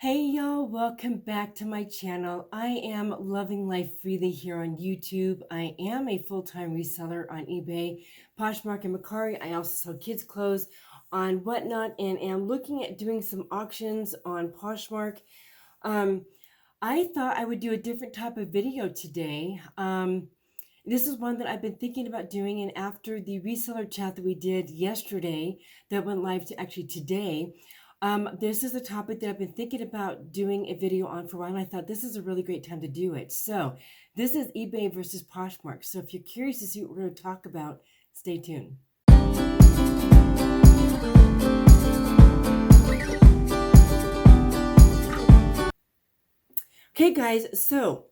Hey y'all, welcome back to my channel. I am loving life freely here on YouTube. I am a full-time reseller on eBay, Poshmark, and Mercari. I also sell kids' clothes on Whatnot and am looking at doing some auctions on Poshmark. I thought I would do a different type of video today. This is one that I've been thinking about doing, and after the reseller chat that we did yesterday that went live to actually today, this is a topic that I've been thinking about doing a video on for a while, and I thought this is a really great time to do it. So this is eBay versus Poshmark. So if you're curious to see what we're going to talk about, stay tuned. Okay, guys, so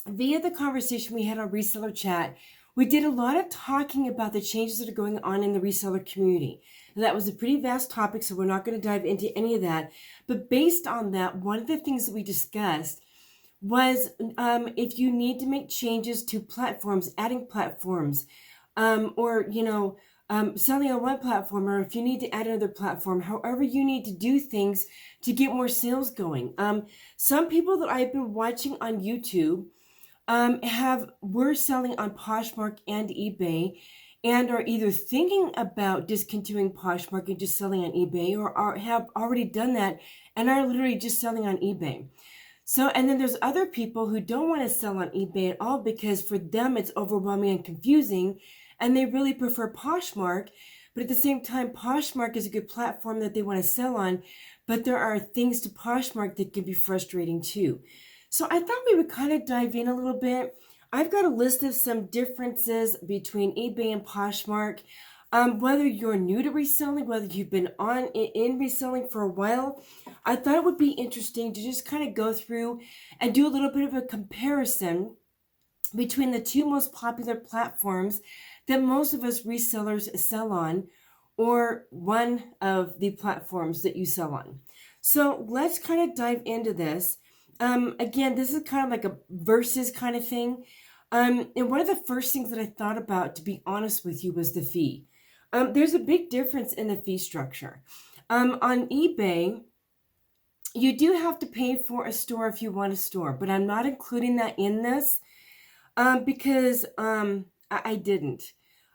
via the conversation we had on reseller chat, we did a lot of talking about the changes that are going on in the reseller community. That was a pretty vast topic, so we're not going to dive into any of that. But based on that, one of the things that we discussed was if you need to make changes to platforms, adding platforms, or, selling on one platform, or if you need to add another platform, however you need to do things to get more sales going. Some people that I've been watching on YouTube were selling on Poshmark and eBay and are either thinking about discontinuing Poshmark and just selling on eBay, or have already done that and are literally just selling on eBay. So, and then there's other people who don't want to sell on eBay at all because for them it's overwhelming and confusing, and they really prefer Poshmark. But at the same time, Poshmark is a good platform that they want to sell on, but there are things to Poshmark that can be frustrating too. So I thought we would kind of dive in a little bit. I've got a list of some differences between eBay and Poshmark. Whether you're new to reselling, whether you've been in reselling for a while, I thought it would be interesting to just kind of go through and do a little bit of a comparison between the two most popular platforms that most of us resellers sell on, or one of the platforms that you sell on. So let's kind of dive into this. Again, this is kind of like a versus kind of thing. And one of the first things that I thought about, to be honest with you, was the fee. There's a big difference in the fee structure. On eBay, you do have to pay for a store if you want a store, but I'm not including that in this because I didn't.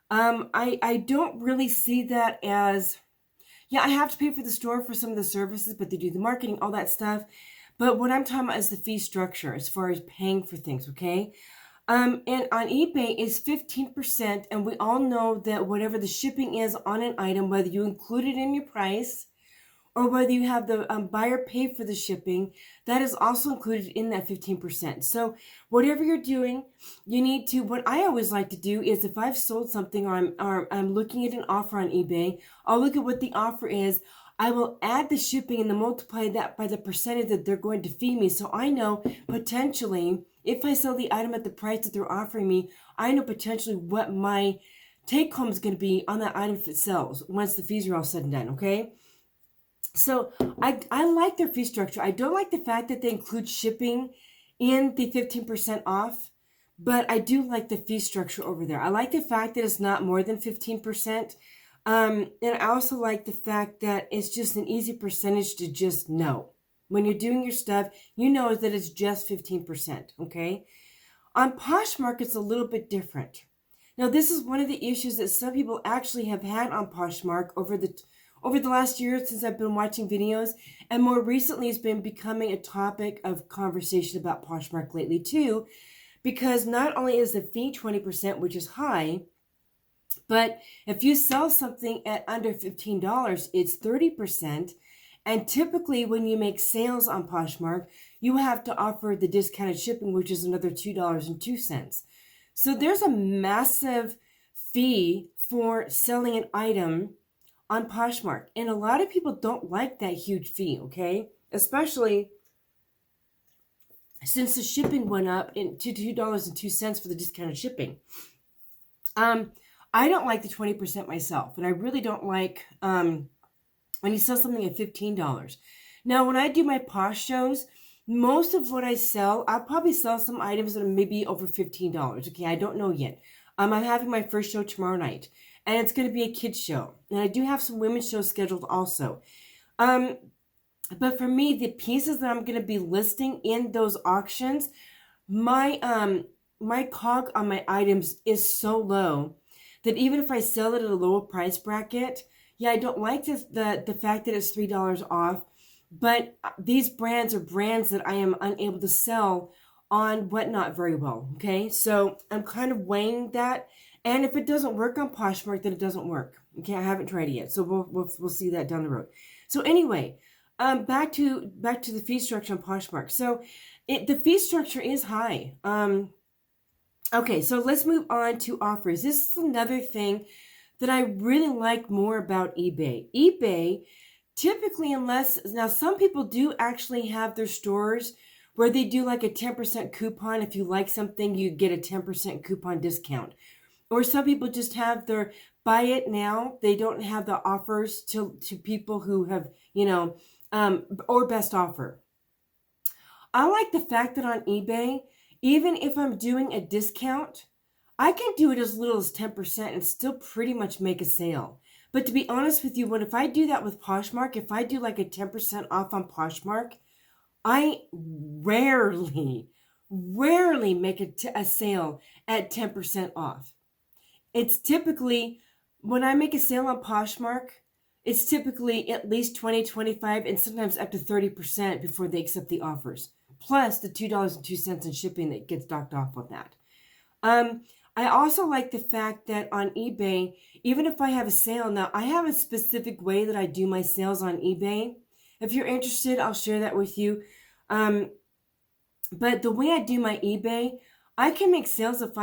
I don't really see that as, yeah, I have to pay for the store for some of the services, but they do the marketing, all that stuff. But what I'm talking about is the fee structure as far as paying for things, okay? And on eBay is 15%, and we all know that whatever the shipping is on an item, whether you include it in your price or whether you have the buyer pay for the shipping, that is also included in that 15%. So whatever you're doing, you need to, what I always like to do is if I've sold something or I'm looking at an offer on eBay, I'll look at what the offer is. I will add the shipping and then multiply that by the percentage that they're going to fee me. So I know potentially if I sell the item at the price that they're offering me, I know potentially what my take home is going to be on that item if it sells once the fees are all said and done, okay? So I like their fee structure. I don't like the fact that they include shipping in the 15% off, but I do like the fee structure over there. I like the fact that it's not more than 15%. And I also like the fact that it's just an easy percentage to just know. When you're doing your stuff, you know that it's just 15%, okay? On Poshmark, it's a little bit different. Now, this is one of the issues that some people actually have had on Poshmark over the last year since I've been watching videos, and more recently it's been becoming a topic of conversation about Poshmark lately too, because not only is the fee 20%, which is high, but if you sell something at under $15, it's 30%. And typically when you make sales on Poshmark, you have to offer the discounted shipping, which is another $2.02. So there's a massive fee for selling an item on Poshmark. And a lot of people don't like that huge fee, okay? Especially since the shipping went up to $2.02 for the discounted shipping. I don't like the 20% myself, and I really don't like when you sell something at $15. Now, when I do my Posh shows, most of what I sell, I'll probably sell some items that are maybe over $15. Okay, I don't know yet. I'm having my first show tomorrow night, and it's going to be a kids show, and I do have some women's shows scheduled also. But for me, the pieces that I'm going to be listing in those auctions, my my cog on my items is so low that even if I sell it at a lower price bracket, yeah, I don't like the fact that it's $3 off, but these brands are brands that I am unable to sell on Whatnot very well. Okay, so I'm kind of weighing that, and if it doesn't work on Poshmark, then it doesn't work. Okay, I haven't tried it yet, so we'll see that down the road. So anyway, back to the fee structure on Poshmark. So the fee structure is high. Okay, so let's move on to offers. This is another thing that I really like more about eBay. eBay typically, unless now some people do actually have their stores where they do like a 10% coupon. If you like something, you get a 10% coupon discount. Or some people just have their buy it now. They don't have the offers to people who have, or best offer. I like the fact that on eBay, even if I'm doing a discount, I can do it as little as 10% and still pretty much make a sale. But to be honest with you, if I do that with Poshmark, if I do like a 10% off on Poshmark, I rarely make a sale at 10% off. It's typically, when I make a sale on Poshmark, it's typically at least 20, 25, and sometimes up to 30% before they accept the offers. Plus the $2.02 in shipping that gets docked off on that. I also like the fact that on eBay, even if I have a sale, now I have a specific way that I do my sales on eBay. If you're interested, I'll share that with you. But the way I do my eBay, I can make sales if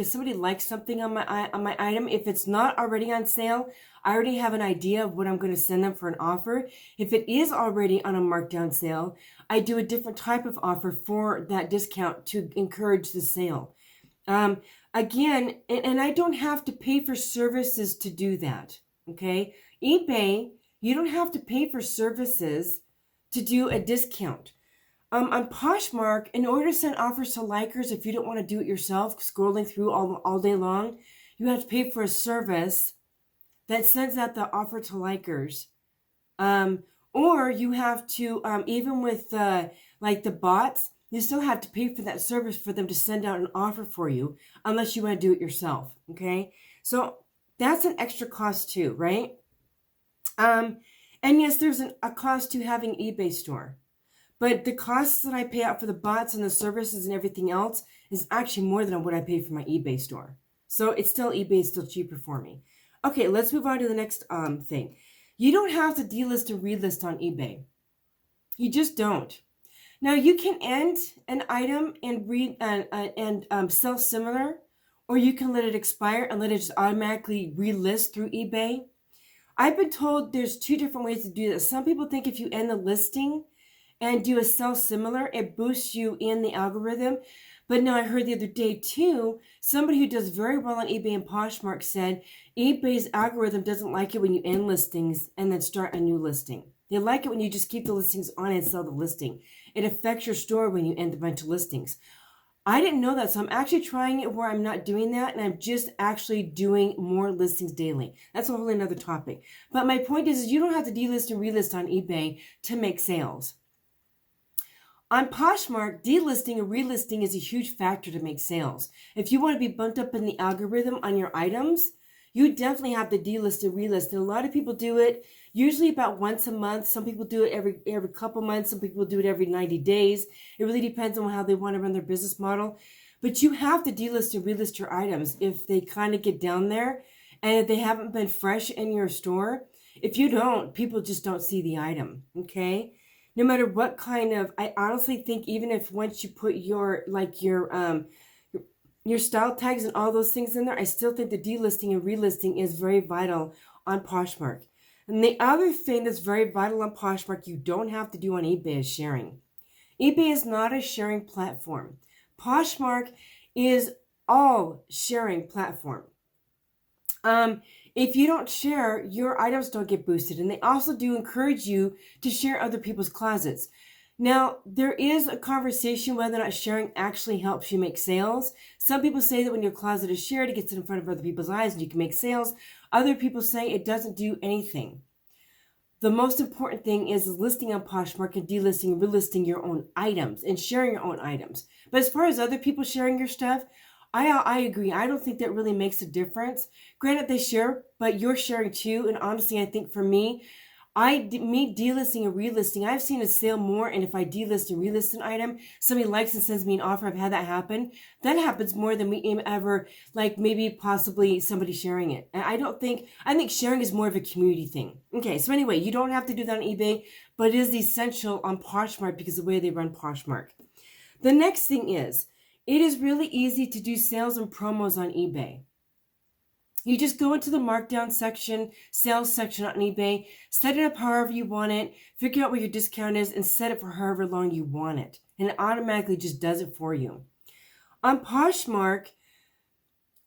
somebody likes something on my item, if it's not already on sale, I already have an idea of what I'm going to send them for an offer. If it is already on a markdown sale, I do a different type of offer for that discount to encourage the sale. Again, and I don't have to pay for services to do that. Okay. eBay, you don't have to pay for services to do a discount. On Poshmark, in order to send offers to likers, if you don't want to do it yourself, scrolling through all day long, you have to pay for a service that sends out the offer to likers. Or you have to, even with like the bots, you still have to pay for that service for them to send out an offer for you, unless you want to do it yourself. Okay, so that's an extra cost too, right? And yes, there's a cost to having eBay store. But the costs that I pay out for the bots and the services and everything else is actually more than what I pay for my eBay store. So eBay is still cheaper for me. Okay, let's move on to the next thing. You don't have to delist and relist on eBay. You just don't. Now you can end an item and sell similar, or you can let it expire and let it just automatically relist through eBay. I've been told there's two different ways to do this. Some people think if you end the listing and do a sell similar, it boosts you in the algorithm. But now I heard the other day too, somebody who does very well on eBay and Poshmark said eBay's algorithm doesn't like it when you end listings and then start a new listing. They like it when you just keep the listings on and sell the listing. It affects your store when you end a bunch of listings. I didn't know that, so I'm actually trying it where I'm not doing that, and I'm just actually doing more listings daily. That's a whole another topic. But my point is you don't have to delist and relist on eBay to make sales. On Poshmark, delisting and relisting is a huge factor to make sales. If you want to be bumped up in the algorithm on your items, you definitely have to delist and relist. And a lot of people do it usually about once a month. Some people do it every couple months. Some people do it every 90 days. It really depends on how they want to run their business model. But you have to delist and relist your items if they kind of get down there and if they haven't been fresh in your store. If you don't, people just don't see the item, okay? No matter what kind of, I honestly think even if once you put your style tags and all those things in there, I still think the delisting and relisting is very vital on Poshmark. And the other thing that's very vital on Poshmark you don't have to do on eBay is sharing. eBay is not a sharing platform. Poshmark is all sharing platform. If you don't share, your items don't get boosted. And they also do encourage you to share other people's closets. Now, there is a conversation whether or not sharing actually helps you make sales. Some people say that when your closet is shared, it gets in front of other people's eyes and you can make sales. Other people say it doesn't do anything. The most important thing is listing on Poshmark and delisting and relisting your own items and sharing your own items. But as far as other people sharing your stuff, I agree. I don't think that really makes a difference. Granted, they share, but you're sharing too. And honestly, I think for me, me delisting and relisting, I've seen a sale more. And if I delist and relist an item, somebody likes and sends me an offer. I've had that happen. That happens more than we ever, like maybe possibly somebody sharing it. And I think sharing is more of a community thing. Okay. So anyway, you don't have to do that on eBay, but it is essential on Poshmark because of the way they run Poshmark. The next thing is, it is really easy to do sales and promos on eBay. You just go into the markdown section, sales section on eBay, set it up however you want it, figure out what your discount is, and set it for however long you want it. And it automatically just does it for you. On Poshmark,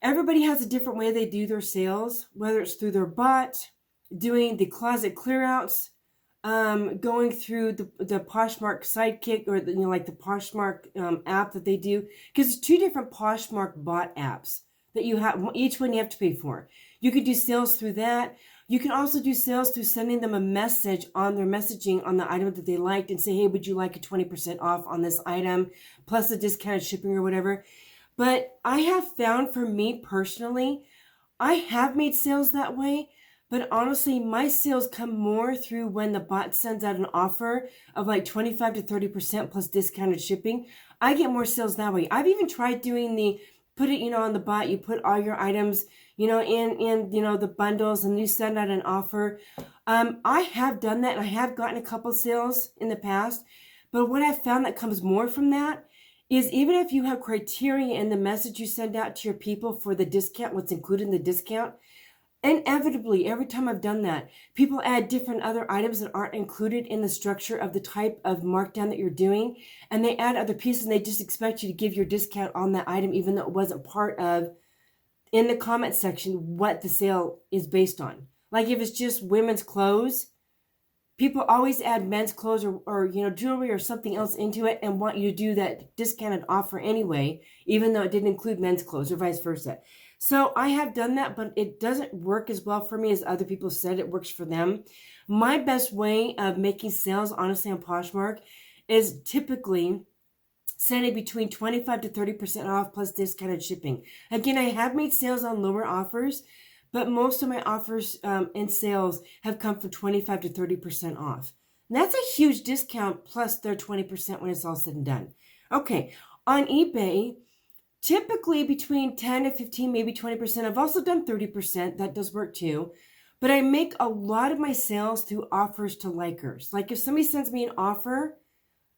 everybody has a different way they do their sales, whether it's through their bot, doing the closet clearouts, going through the Poshmark Sidekick or like the Poshmark app that they do. Because there's two different Poshmark bot apps that you have, each one you have to pay for. You could do sales through that. You can also do sales through sending them a message on their messaging on the item that they liked and say, hey, would you like a 20% off on this item plus the discounted shipping or whatever. But I have found for me personally, I have made sales that way. But honestly, my sales come more through when the bot sends out an offer of like 25 to 30% plus discounted shipping. I get more sales that way. I've even tried doing put it, on the bot, you put all your items, in the bundles and you send out an offer. I have done that and I have gotten a couple sales in the past. But what I've found that comes more from that is even if you have criteria in the message you send out to your people for the discount, what's included in the discount, inevitably, every time I've done that, people add different other items that aren't included in the structure of the type of markdown that you're doing. And they add other pieces and they just expect you to give your discount on that item, even though it wasn't part of, in the comment section, what the sale is based on. Like if it's just women's clothes, people always add men's clothes or jewelry or something else into it and want you to do that discounted offer anyway, even though it didn't include men's clothes or vice versa. So I have done that, but it doesn't work as well for me as other people said it works for them. My best way of making sales, honestly, on Poshmark is typically sending between 25 to 30% off plus discounted shipping. Again, I have made sales on lower offers, but most of my offers and sales have come from 25 to 30% off. And that's a huge discount plus their 20% when it's all said and done. Okay, on eBay, typically between 10 to 15, maybe 20%. I've also done 30%. That does work too. But I make a lot of my sales through offers to likers. Like if somebody sends me an offer,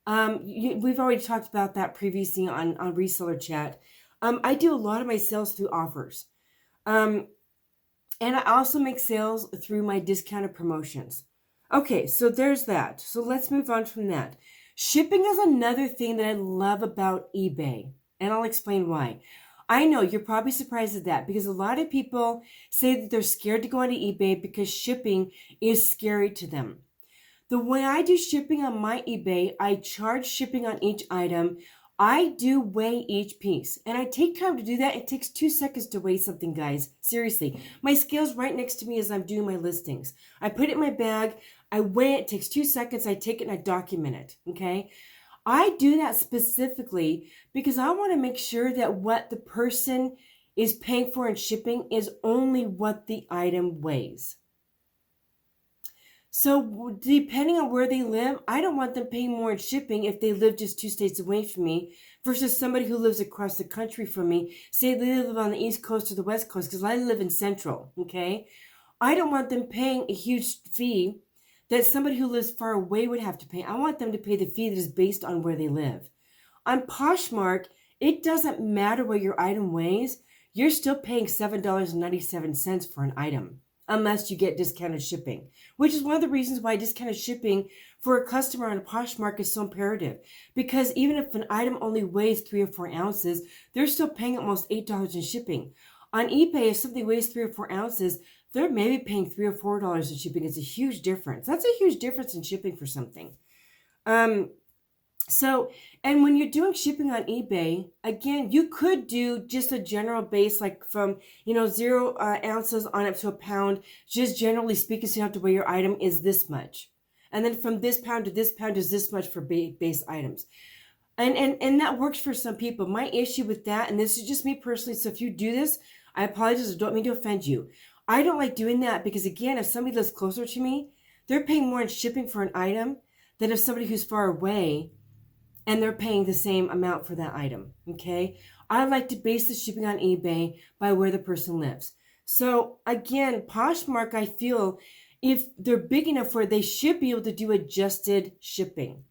we've already talked about that previously on Reseller Chat. I do a lot of my sales through offers. And I also make sales through my discounted promotions. Okay, so there's that. So let's move on from that. Shipping is another thing that I love about eBay. And I'll explain why. I know you're probably surprised at that because a lot of people say that they're scared to go onto eBay because shipping is scary to them. The way I do shipping on my eBay, I charge shipping on each item. I do weigh each piece and I take time to do that. It takes 2 seconds to weigh something, guys. Seriously. My scale's right next to me as I'm doing my listings. I put it in my bag. I weigh it. It takes 2 seconds. I take it and I document it. Okay. I do that specifically because I want to make sure that what the person is paying for in shipping is only what the item weighs. So depending on where they live, I don't want them paying more in shipping if they live just 2 states away from me versus somebody who lives across the country from me. Say they live on the East Coast or the West Coast because I live in Central, okay? I don't want them paying a huge fee that somebody who lives far away would have to pay. I want them to pay the fee that is based on where they live. On Poshmark, it doesn't matter what your item weighs. You're still paying $7.97 for an item unless you get discounted shipping, which is one of the reasons why discounted shipping for a customer on a Poshmark is so imperative. Because even if an item only weighs 3 or 4 ounces, they're still paying almost $8 in shipping. On eBay, if something weighs 3 or 4 ounces, they're maybe paying $3 or $4 in shipping. It's a huge difference. That's a huge difference in shipping for something. So, and when you're doing shipping on eBay, again, you could do just a general base, like from, 0 ounces on up to a pound, just generally speaking, so you don't have to weigh your item is this much. And then from this pound to this pound is this much for base items. And that works for some people. My issue with that, and this is just me personally, so if you do this, I apologize, I don't mean to offend you. I don't like doing that because, again, if somebody lives closer to me, they're paying more in shipping for an item than if somebody who's far away and they're paying the same amount for that item, okay? I like to base the shipping on eBay by where the person lives. So again, Poshmark, I feel if they're big enough where they should be able to do adjusted shipping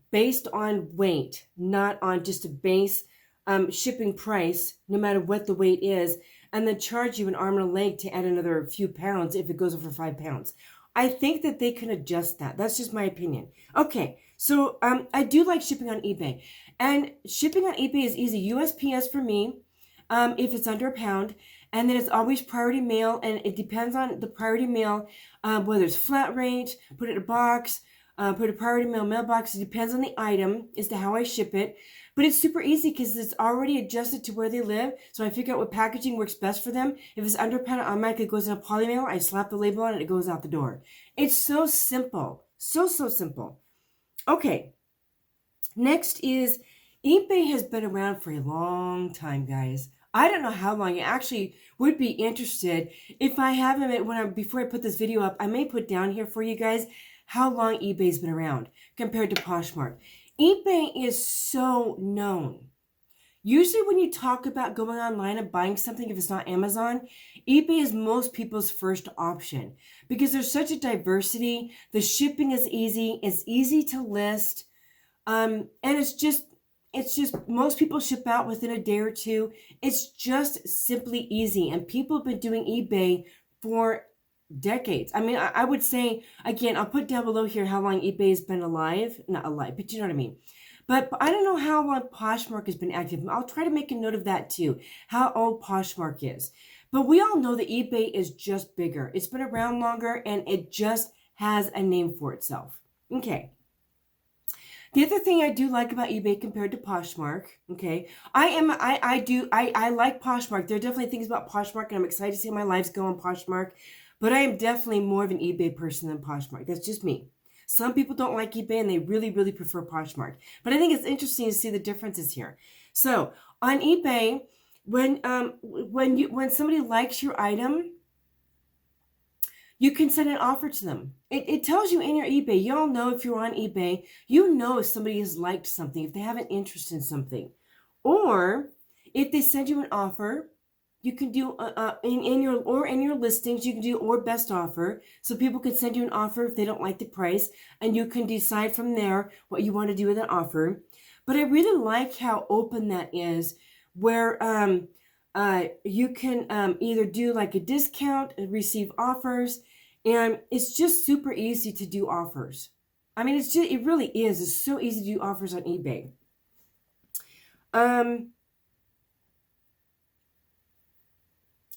based on weight, not on just a base shipping price, no matter what the weight is, and then charge you an arm and a leg to add another few pounds if it goes over 5 pounds. I think that they can adjust that. That's just my opinion. Okay, so I do like shipping on eBay. And shipping on eBay is easy. USPS for me, if it's under a pound. And then it's always priority mail. And it depends on the priority mail, whether it's flat rate, put it in a box, put a priority mail mailbox. It depends on the item as to how I ship it. But it's super easy because it's already adjusted to where they live. So I figure out what packaging works best for them. If it's under a pound, it automatically goes in a poly mail. I slap the label on it, it goes out the door. It's so simple. So simple. Okay. Next is eBay has been around for a long time, guys. I don't know how long. I actually would be interested if I have them before I put this video up. I may put down here for you guys how long eBay's been around compared to Poshmark. eBay is so known. Usually when you talk about going online and buying something, if it's not Amazon, eBay is most people's first option because there's such a diversity. The shipping is easy. It's easy to list. And it's just most people ship out within a day or two. It's just simply easy. And people have been doing eBay for decades. I mean, I would say, again, I'll put down below here how long eBay has been alive. Not alive, but you know what I mean. But I don't know how long Poshmark has been active. I'll try to make a note of that too, how old Poshmark is. But we all know that eBay is just bigger. It's been around longer and it just has a name for itself. Okay. The other thing I do like about eBay compared to Poshmark, okay, I like Poshmark. There are definitely things about Poshmark, and I'm excited to see how my lives go on Poshmark. But I am definitely more of an eBay person than Poshmark. That's just me. Some people don't like eBay and they really, really prefer Poshmark. But I think it's interesting to see the differences here. So on eBay, when somebody likes your item, you can send an offer to them. It tells you in your eBay. You all know if you're on eBay, you know if somebody has liked something, if they have an interest in something. Or if they send you an offer, you can do in your listings, you can do or best offer. So people can send you an offer if they don't like the price, and you can decide from there what you want to do with that offer. But I really like how open that is, where you can either do like a discount and receive offers, and it's just super easy to do offers. I mean, it really is. It's so easy to do offers on eBay.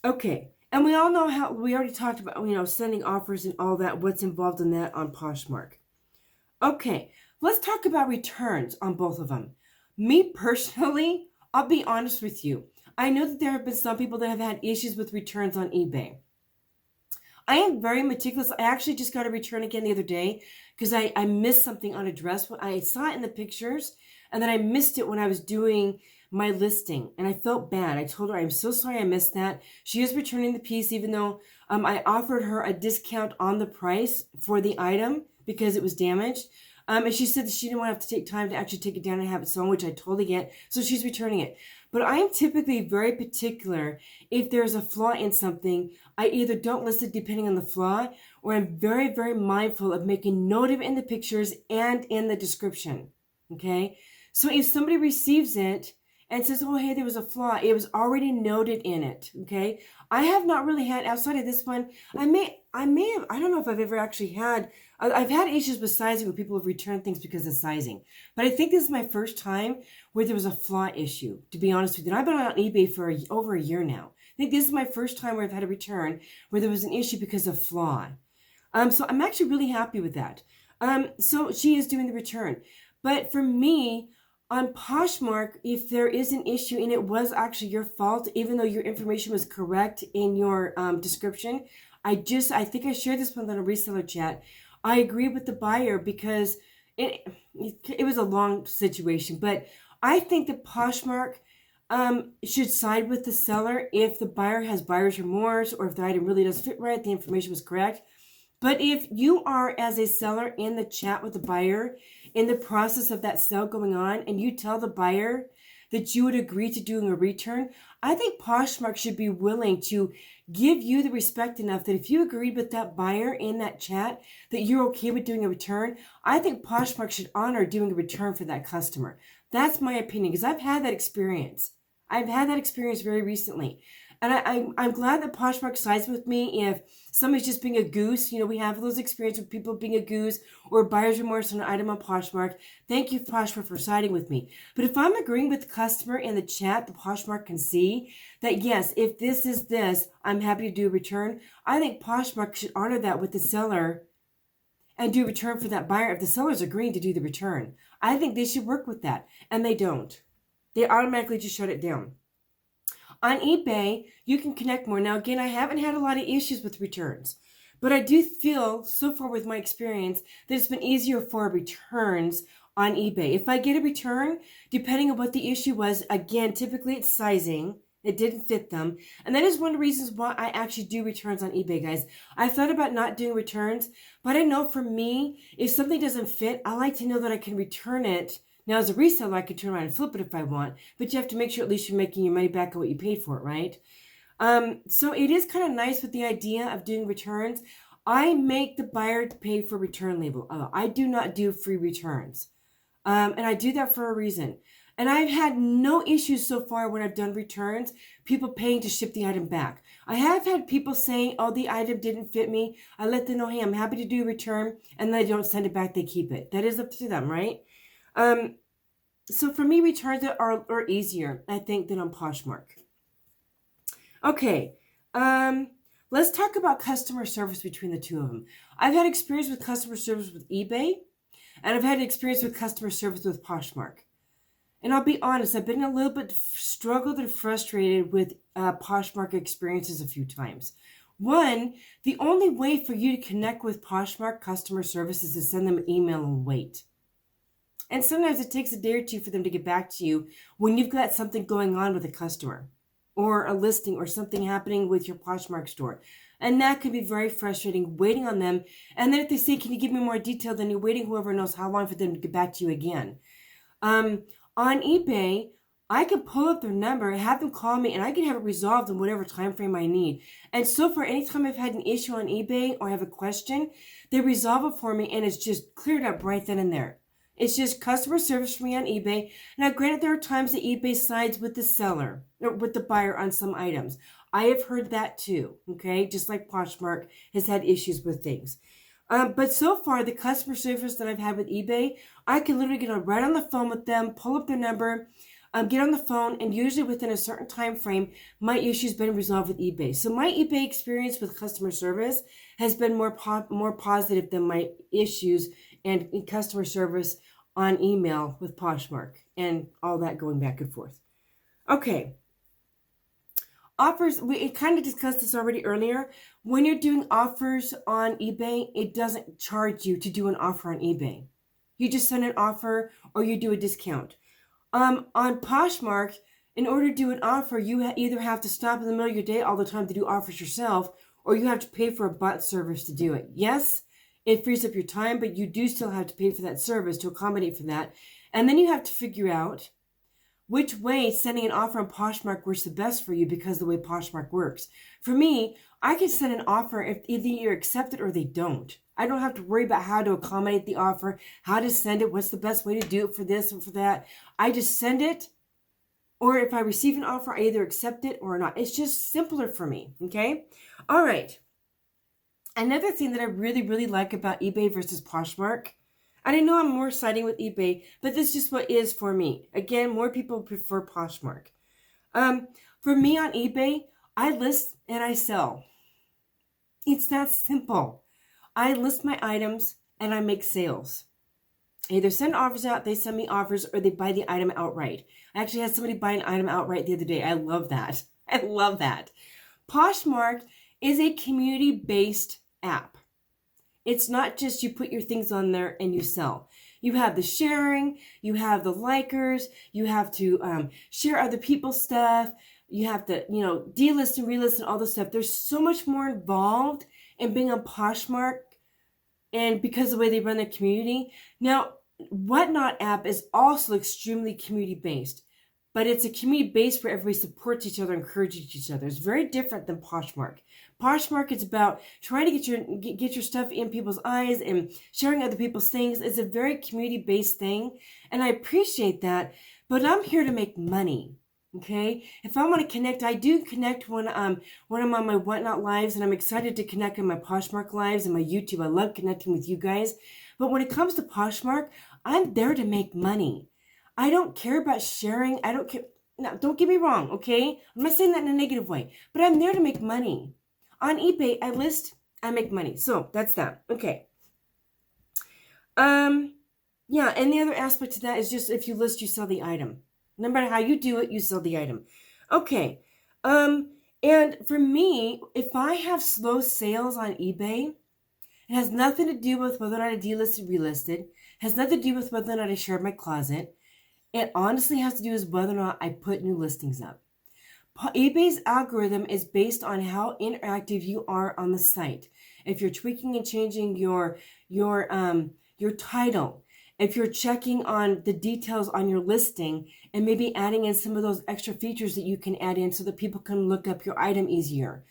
Okay, and we all know how we already talked about, sending offers and all that, what's involved in that on Poshmark. Okay, let's talk about returns on both of them. Me personally, I'll be honest with you. I know that there have been some people that have had issues with returns on eBay. I am very meticulous. I actually just got a return again the other day because I missed something on a dress. I saw it in the pictures, and then I missed it when I was doing my listing, and I felt bad. I told her, I'm so sorry I missed that. She is returning the piece, even though I offered her a discount on the price for the item because it was damaged. And she said that she didn't want to have to take time to actually take it down and have it sewn, which I totally get. So she's returning it. But I'm typically very particular. If there's a flaw in something, I either don't list it depending on the flaw, or I'm very, very mindful of making note of it in the pictures and in the description. Okay? So if somebody receives it and says, oh, hey, there was a flaw, it was already noted in it. Okay? I have not really had, outside of this one, I may have, I don't know if I've ever actually had, I've had issues with sizing where people have returned things because of sizing. But I think this is my first time where there was a flaw issue, to be honest with you. And I've been on eBay for over a year now. I think this is my first time where I've had a return where there was an issue because of flaw. So I'm actually really happy with that. So she is doing the return. But for me, on Poshmark, if there is an issue and it was actually your fault, even though your information was correct in your description, I think I shared this one on a reseller chat. I agree with the buyer because it was a long situation, but I think that Poshmark should side with the seller if the buyer has buyer's remorse or if the item really does fit right, the information was correct. But if you are, as a seller, in the chat with the buyer, in the process of that sale going on, and you tell the buyer that you would agree to doing a return, I think Poshmark should be willing to give you the respect enough that if you agreed with that buyer in that chat that you're okay with doing a return, I think Poshmark should honor doing a return for that customer. That's my opinion, because I've had that experience. I've had that experience very recently. And I'm glad that Poshmark sides with me if somebody's just being a goose. We have those experiences with people being a goose or buyer's remorse on an item on Poshmark. Thank you, Poshmark, for siding with me. But if I'm agreeing with the customer in the chat, the Poshmark can see that, yes, if this is this, I'm happy to do a return. I think Poshmark should honor that with the seller and do a return for that buyer if the seller's agreeing to do the return. I think they should work with that, and they don't. They automatically just shut it down. On eBay, you can connect more. Now, again, I haven't had a lot of issues with returns, but I do feel, so far with my experience, that it's been easier for returns on eBay. If I get a return, depending on what the issue was, again, typically it's sizing. It didn't fit them. And that is one of the reasons why I actually do returns on eBay, guys. I thought about not doing returns, but I know for me, if something doesn't fit, I like to know that I can return it. Now, as a reseller, I could turn around and flip it if I want, but you have to make sure at least you're making your money back on what you paid for it, right? So it is kind of nice with the idea of doing returns. I make the buyer pay for return label. I do not do free returns. And I do that for a reason. And I've had no issues so far when I've done returns, people paying to ship the item back. I have had people saying, oh, the item didn't fit me. I let them know, hey, I'm happy to do a return, and they don't send it back, they keep it. That is up to them, right? So for me, returns are easier, I think, than on Poshmark. Okay, let's talk about customer service between the two of them. I've had experience with customer service with eBay, and I've had experience with customer service with Poshmark. And I'll be honest, I've been a little bit struggled and frustrated with Poshmark experiences a few times. One, the only way for you to connect with Poshmark customer service is to send them an email and wait. And sometimes it takes a day or two for them to get back to you when you've got something going on with a customer or a listing or something happening with your Poshmark store. And that can be very frustrating, waiting on them. And then if they say, can you give me more detail, then you're waiting whoever knows how long for them to get back to you again. On eBay, I can pull up their number, have them call me, and I can have it resolved in whatever time frame I need. And so far, anytime I've had an issue on eBay or I have a question, they resolve it for me, and it's just cleared up right then and there. It's just customer service for me on eBay. Now, granted, there are times that eBay sides with the seller or with the buyer on some items. I have heard that too, okay? Just like Poshmark has had issues with things. But so far, the customer service that I've had with eBay, I can literally get right on the phone with them, pull up their number, get on the phone, and usually within a certain time frame, my issue's been resolved with eBay. So my eBay experience with customer service has been more positive than my issues and customer service on email with Poshmark and all that going back and forth. Okay. Offers, we kind of discussed this already earlier. When you're doing offers on eBay, it doesn't charge you to do an offer on eBay. You just send an offer or you do a discount. On Poshmark, in order to do an offer, you either have to stop in the middle of your day all the time to do offers yourself, or you have to pay for a bot service to do it. Yes, it frees up your time, but you do still have to pay for that service to accommodate for that. And then you have to figure out which way sending an offer on Poshmark works the best for you because of the way Poshmark works. For me, I can send an offer if either you accept it or they don't. I don't have to worry about how to accommodate the offer, how to send it, what's the best way to do it for this and for that. I just send it, or if I receive an offer, I either accept it or not. It's just simpler for me, okay? All right. Another thing that I really, really like about eBay versus Poshmark, and I know I'm more siding with eBay, but this is just what is for me. Again, more people prefer Poshmark. For me on eBay, I list and I sell. It's that simple. I list my items and I make sales. either send offers out, they send me offers, or they buy the item outright. I actually had somebody buy an item outright the other day. I love that. I love that. Poshmark is a community-based app. It's not just you put your things on there and you sell. You have the sharing, you have the likers, you have to share other people's stuff, you have to, delist and relist and all this stuff. There's so much more involved in being on Poshmark, and because of the way they run their community. Now, Whatnot app is also extremely community-based, but it's a community-based where everybody supports each other, encourages each other. It's very different than Poshmark. Poshmark is about trying to get your stuff in people's eyes and sharing other people's things. It's a very community-based thing, and I appreciate that, but I'm here to make money. Okay, if I want to connect, I do connect when I'm on my Whatnot lives, and I'm excited to connect on my Poshmark lives and my YouTube. I love connecting with you guys. But when it comes to Poshmark, I'm there to make money. I don't care about sharing. I don't care. Now, don't get me wrong, okay? I'm not saying that in a negative way, but I'm there to make money. On eBay, I list, I make money. So that's that. Okay. Yeah, and the other aspect to that is just if you list, you sell the item. No matter how you do it, you sell the item. Okay. And for me, if I have slow sales on eBay, it has nothing to do with whether or not I delisted, relisted. It has nothing to do with whether or not I shared my closet. It honestly has to do with whether or not I put new listings up. eBay's algorithm is based on how interactive you are on the site. If you're tweaking and changing your title, if you're checking on the details on your listing and maybe adding in some of those extra features that you can add in so that people can look up your item easier.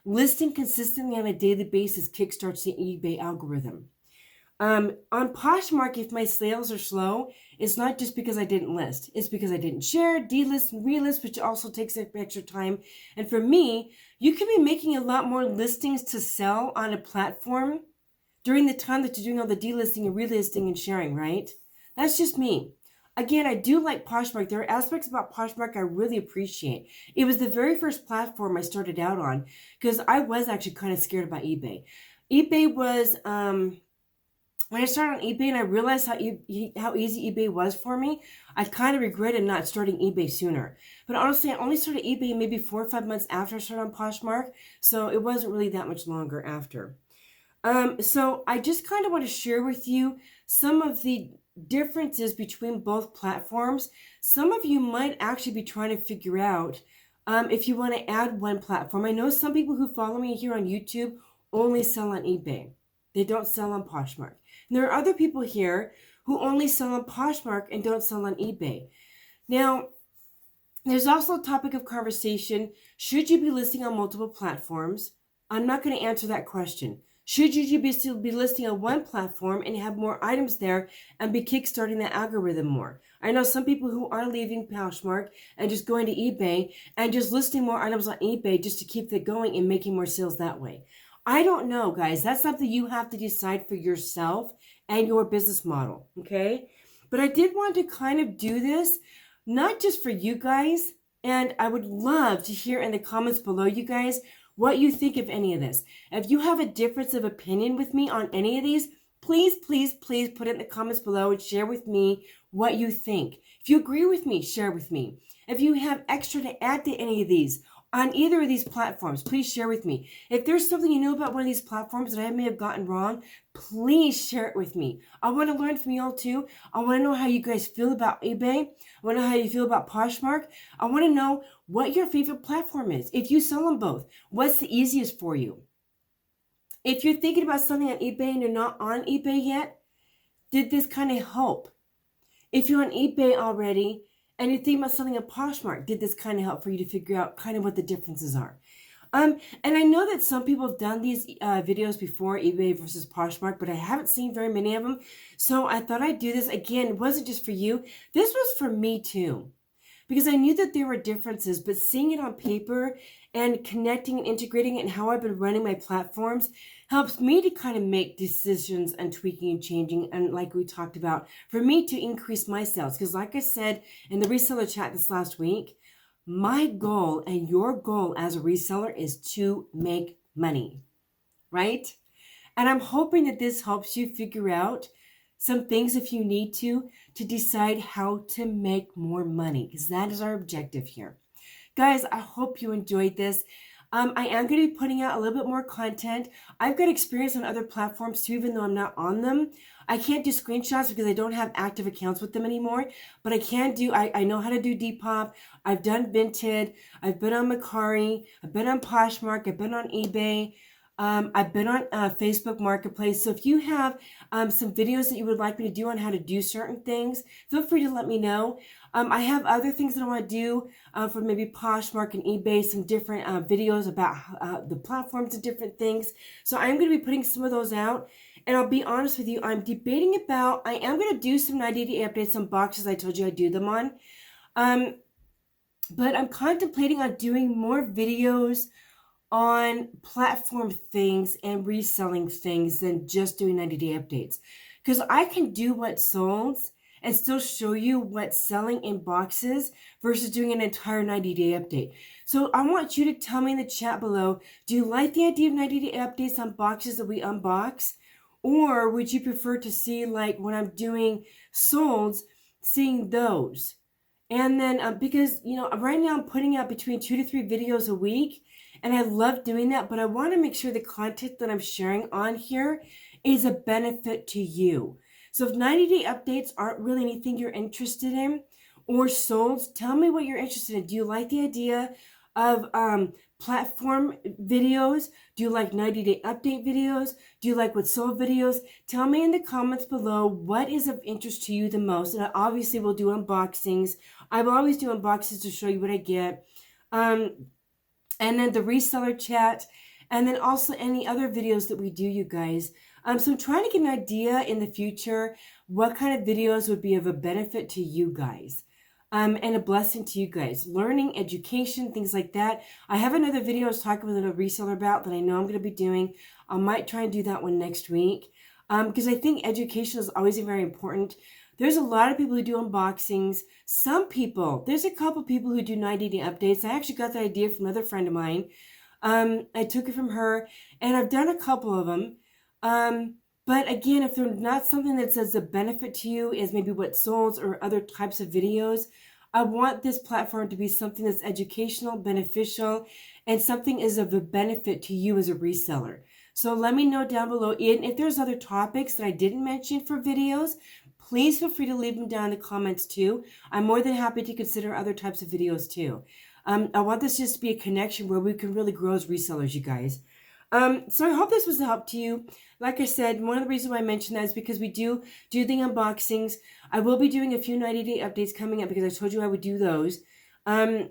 Listing consistently on a daily basis kickstarts the eBay algorithm. On Poshmark, if my sales are slow, it's not just because I didn't list. It's because I didn't share, delist, and relist, which also takes extra time. And for me, you can be making a lot more listings to sell on a platform during the time that you're doing all the delisting and relisting and sharing, right? That's just me. Again, I do like Poshmark. There are aspects about Poshmark I really appreciate. It was the very first platform I started out on because I was actually kind of scared about eBay. eBay was, when I started on eBay and I realized how easy eBay was for me, I kind of regretted not starting eBay sooner. But honestly, I only started eBay maybe 4 or 5 months after I started on Poshmark, so it wasn't really that much longer after. So I just kind of want to share with you some of the differences between both platforms. Some of you might actually be trying to figure out if you want to add one platform. I know some people who follow me here on YouTube only sell on eBay. They don't sell on Poshmark. And there are other people here who only sell on Poshmark and don't sell on eBay. Now, there's also a topic of conversation. Should you be listing on multiple platforms? I'm not going to answer that question. Should you still be listing on one platform and have more items there and be kickstarting the algorithm more? I know some people who are leaving Poshmark and just going to eBay and just listing more items on eBay just to keep it going and making more sales that way. I don't know, guys. That's something you have to decide for yourself and your business model, okay? But I did want to kind of do this, not just for you guys, and I would love to hear in the comments below, you guys, what you think of any of this. If you have a difference of opinion with me on any of these, please, please, please put it in the comments below and share with me what you think. If you agree with me, share with me. If you have extra to add to any of these, on either of these platforms, please share with me. If there's something you know about one of these platforms that I may have gotten wrong, please share it with me. I want to learn from you all too. I want to know how you guys feel about eBay. I want to know how you feel about Poshmark. I want to know what your favorite platform is. If you sell them both, what's the easiest for you? If you're thinking about something on eBay and you're not on eBay yet, did this kind of help? If you're on eBay already, and you think about something on Poshmark, did this kind of help for you to figure out kind of what the differences are? And I know that some people have done these videos before, eBay versus Poshmark, but I haven't seen very many of them. So I thought I'd do this. Again, it wasn't just for you. This was for me too. Because I knew that there were differences, but seeing it on paper and connecting and integrating it and how I've been running my platforms helps me to kind of make decisions and tweaking and changing, and like we talked about, for me to increase my sales. Because like I said in the reseller chat this last week, my goal and your goal as a reseller is to make money, right? And I'm hoping that this helps you figure out some things if you need to decide how to make more money, because that is our objective here. Guys, I hope you enjoyed this. I am going to be putting out a little bit more content. I've got experience on other platforms too, even though I'm not on them. I can't do screenshots because I don't have active accounts with them anymore, but I know how to do Depop. I've done Vinted. I've been on Mercari. I've been on Poshmark. I've been on eBay. I've been on Facebook Marketplace. So if you have some videos that you would like me to do on how to do certain things, feel free to let me know. I have other things that I want to do for maybe Poshmark and eBay, some different videos about the platforms and different things. So I'm going to be putting some of those out. And I'll be honest with you, I am going to do some 90-day updates on boxes I told you I'd do them on. But I'm contemplating on doing more videos on platform things and reselling things than just doing 90-day updates. Because I can do what sold and still show you what's selling in boxes versus doing an entire 90-day update. So I want you to tell me in the chat below, do you like the idea of 90-day updates on boxes that we unbox? Or would you prefer to see, like when I'm doing solds, seeing those? And then because, right now I'm putting out between 2 to 3 videos a week, and I love doing that, but I want to make sure the content that I'm sharing on here is a benefit to you. So if 90-day updates aren't really anything you're interested in, or solds, tell me what you're interested in. Do you like the idea of platform videos? Do you like 90-day update videos? Do you like what sold videos? Tell me in the comments below what is of interest to you the most. And I obviously will do unboxings. I will always do unboxings to show you what I get. And then the reseller chat, and then also any other videos that we do, you guys. So I'm trying to get an idea in the future what kind of videos would be of a benefit to you guys. And a blessing to you guys. Learning, education, things like that. I have another video I was talking with a reseller about that I know I'm going to be doing. I might try and do that one next week. Because I think education is always very important. There's a lot of people who do unboxings. There's a couple people who do 90-day updates. I actually got that idea from another friend of mine. I took it from her, and I've done a couple of them. But again, if they're not something that says a benefit to you as maybe what solds or other types of videos, I want this platform to be something that's educational, beneficial, and something is of a benefit to you as a reseller. So let me know down below. And if there's other topics that I didn't mention for videos, please feel free to leave them down in the comments too. I'm more than happy to consider other types of videos too. I want this just to be a connection where we can really grow as resellers, you guys. So I hope this was a help to you. Like I said, one of the reasons why I mentioned that is because we do the unboxings. I will be doing a few 90-day updates coming up because I told you I would do those. And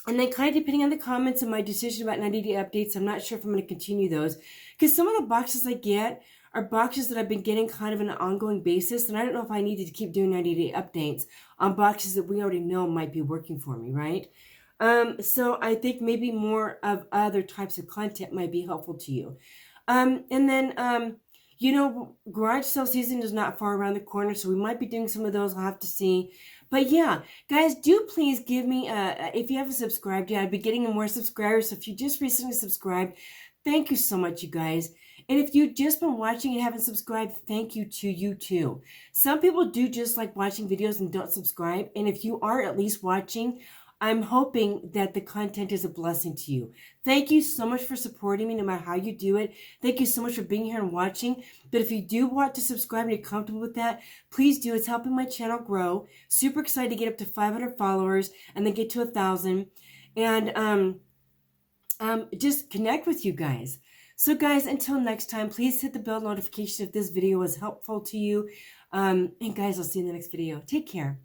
then kind of depending on the comments and my decision about 90-day updates, I'm not sure if I'm going to continue those. Because some of the boxes I get are boxes that I've been getting kind of on an ongoing basis. And I don't know if I needed to keep doing 90-day updates on boxes that we already know might be working for me, right? So I think maybe more of other types of content might be helpful to you. And then, garage sale season is not far around the corner, so we might be doing some of those. I'll have to see. But yeah, guys, do please give me, if you haven't subscribed yet, I'd be getting more subscribers. So if you just recently subscribed, thank you so much, you guys. And if you've just been watching and haven't subscribed, thank you to you too. Some people do just like watching videos and don't subscribe. And if you are at least watching, I'm hoping that the content is a blessing to you. Thank you so much for supporting me no matter how you do it. Thank you so much for being here and watching. But if you do want to subscribe and you're comfortable with that, please do. It's helping my channel grow. Super excited to get up to 500 followers and then get to 1,000. And just connect with you guys. So guys, until next time, please hit the bell notification if this video was helpful to you. And guys, I'll see you in the next video. Take care.